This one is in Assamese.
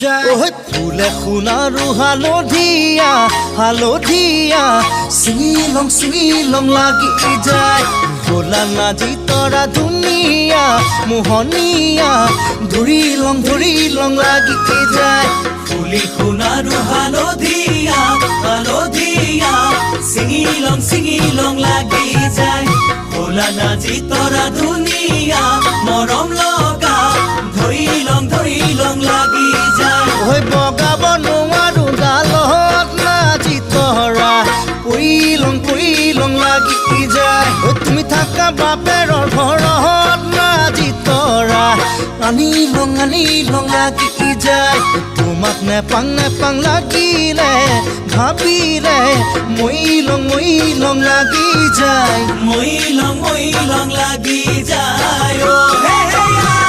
ফুলে সোণাৰু হালধীয়া হালধীয়া চিঙিলং চিঙিলং লাগি যায় ভোলা নাজি তৰা ধুনীয়া মোহনীয়া ধৰিলং লাগি যায় ফুলি সোণাৰু হালধীয়া হালধীয়া চিঙিলং লাগি যায় ভোলা নাজি তৰা ধুনীয়া মৰম লগা ধৰিলং লাগি যায় বগাব নোৱাৰো গালত নাজি তৰা পৰিলং লাগি যায় তুমি থাকা বাপেৰৰ ঘৰত নাজি তৰা আনিলং লাগি যায় তোমাক নেপাং লাগিলে ভাবিলে মইলং লাগি যায় মইলং লাগি যায়